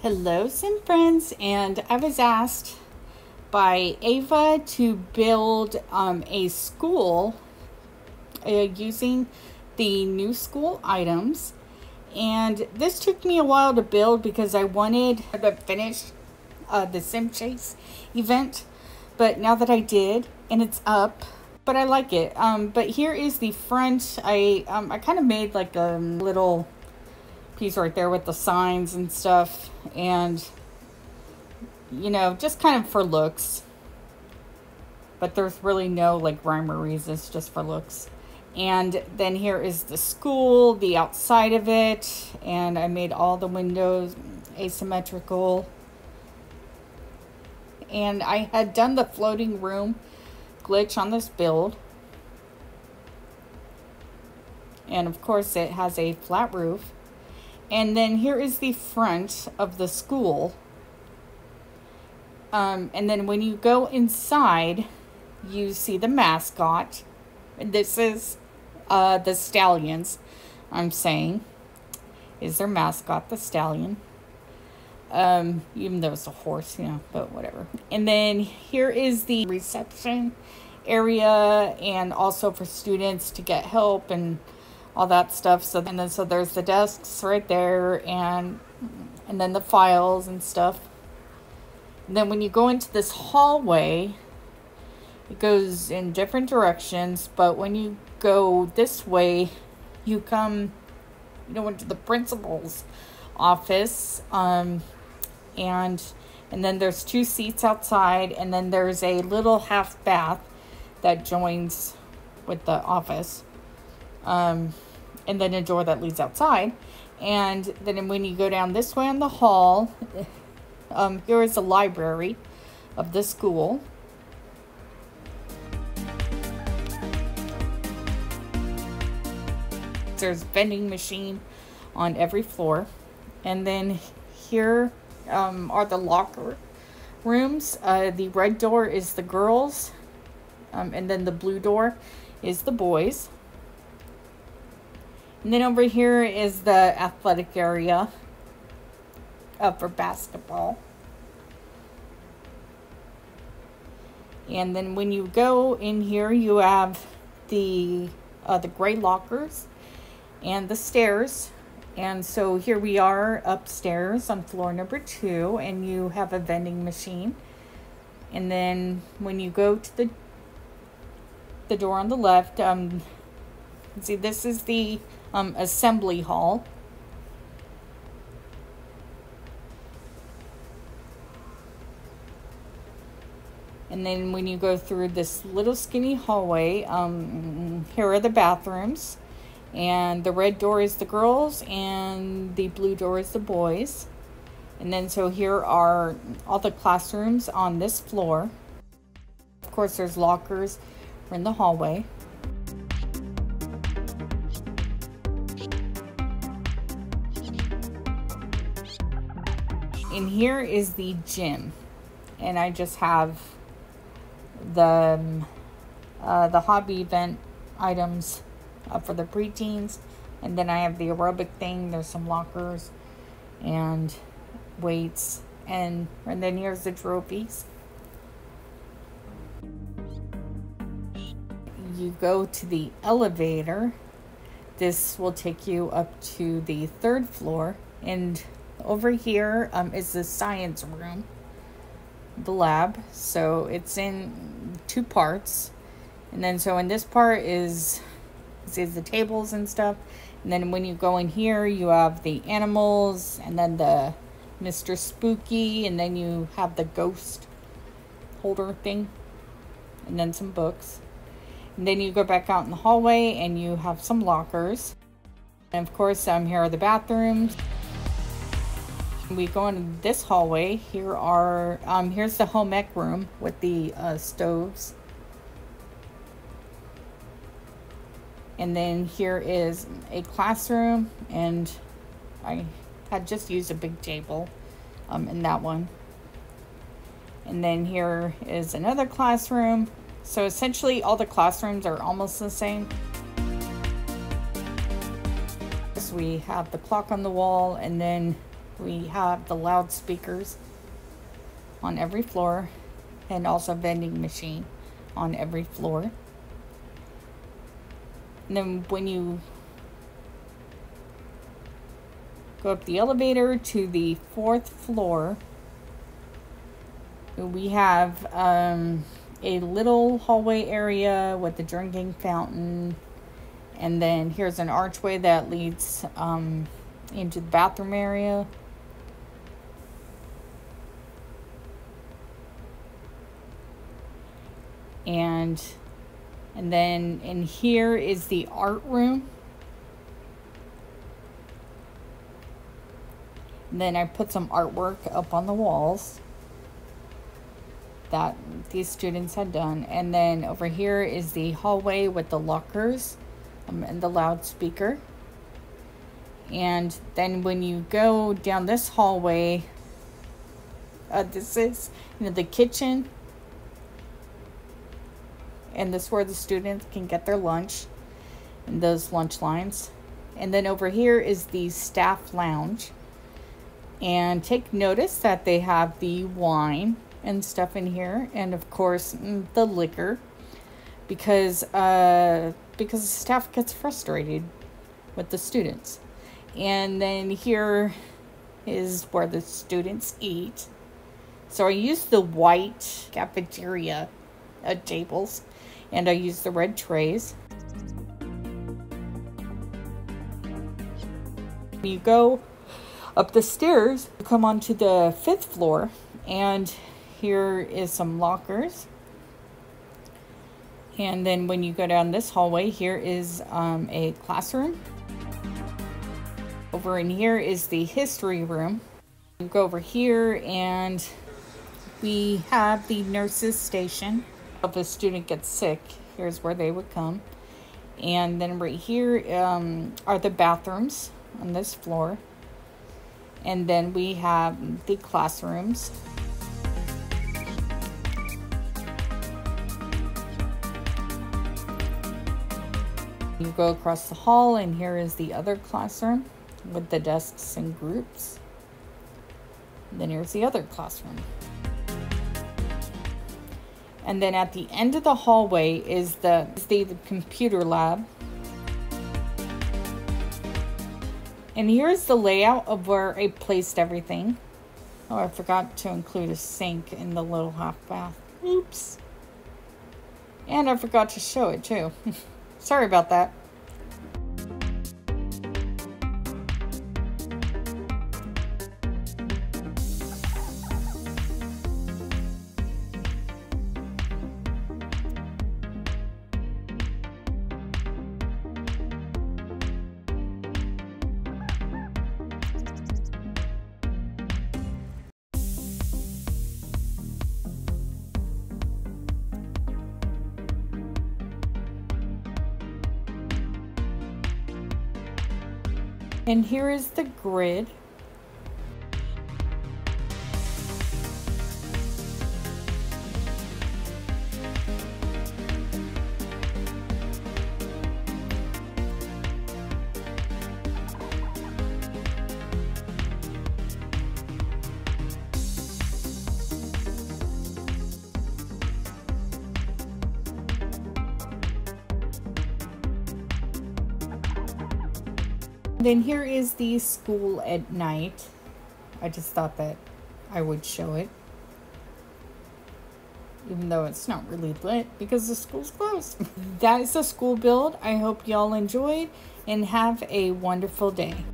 Hello, Sim friends, and I was asked by Ava to build a school using the new school items, and this took me a while to build because I wanted to finish the Sim Chase event, but now that I did and it's up, but I like it. But here is the front. I kind of made like a little piece right there with the signs and stuff, and you know, just kind of for looks, but there's really no like rhyme or reason, it's just for looks. And then here is the school, the outside of it, and I made all the windows asymmetrical, and I had done the floating room glitch on this build, and of course it has a flat roof. And then here is the front of the school. And then when you go inside, you see the mascot. This is the stallions, I'm saying, is their mascot, the stallion. Even though it's a horse, you know, but whatever. And then here is the reception area, and also for students to get help and all that stuff. So there's the desks right there, and then the files and stuff. And then when you go into this hallway, it goes in different directions, but when you go this way, you come, you know, into the principal's office, and then there's 2 seats outside, and then there's a little half bath that joins with the office. And then a door that leads outside. And then when you go down this way on the hall, here is the library of the school. There's vending machine on every floor. And then here are the locker rooms. The red door is the girls, and then the blue door is the boys. And then over here is the athletic area for basketball. And then when you go in here, you have the gray lockers and the stairs. And so here we are upstairs on floor number 2, and you have a vending machine. And then when you go to the door on the left, see, this is the assembly hall. And then when you go through this little skinny hallway, here are the bathrooms. And the red door is the girls, and the blue door is the boys. And then so here are all the classrooms on this floor. Of course, there's lockers in the hallway. And here is the gym, and I just have the hobby event items for the preteens, and then I have the aerobic thing. There's some lockers and weights, and then here's the trophies. You go to the elevator. This will take you up to the 3rd floor, and over here is the science room, the lab. So it's in 2 parts. And then so in this part is the tables and stuff. And then when you go in here, you have the animals, and then the Mr. Spooky, and then you have the ghost holder thing, and then some books. And then you go back out in the hallway, and you have some lockers. And of course, here are the bathrooms. We go into this hallway. Here are here's the home ec room with the stoves. And then here is a classroom, and I had just used a big table in that one. And then here is another classroom. So essentially all the classrooms are almost the same. So we have the clock on the wall, and then We have the loudspeakers on every floor, and also vending machine on every floor. And then when you go up the elevator to the 4th floor, we have a little hallway area with the drinking fountain. And then here's an archway that leads into the bathroom area. And then in here is the art room. And then I put some artwork up on the walls that these students had done. And then over here is the hallway with the lockers and the loudspeaker. And then when you go down this hallway, this is the kitchen. And this is where the students can get their lunch and those lunch lines. And then over here is the staff lounge. And take notice that they have the wine and stuff in here. And of course, the liquor. Because the staff gets frustrated with the students. And then here is where the students eat. So I use the white cafeteria tables. And I use the red trays. You go up the stairs, you come onto the 5th floor, and here is some lockers. And then when you go down this hallway, here is a classroom. Over in here is the history room. You go over here and we have the nurses station. If a student gets sick, here's where they would come. And then right here are the bathrooms on this floor. And then we have the classrooms. You go across the hall and here is the other classroom with the desks and groups. And then here's the other classroom. And then at the end of the hallway is the computer lab. And here's the layout of where I placed everything. Oh, I forgot to include a sink in the little half bath. Oops. And I forgot to show it too. Sorry about that. And here is the grid. Then here is the school at night. I just thought that I would show it. Even though it's not really lit because the school's closed. That is the school build. I hope y'all enjoyed and have a wonderful day.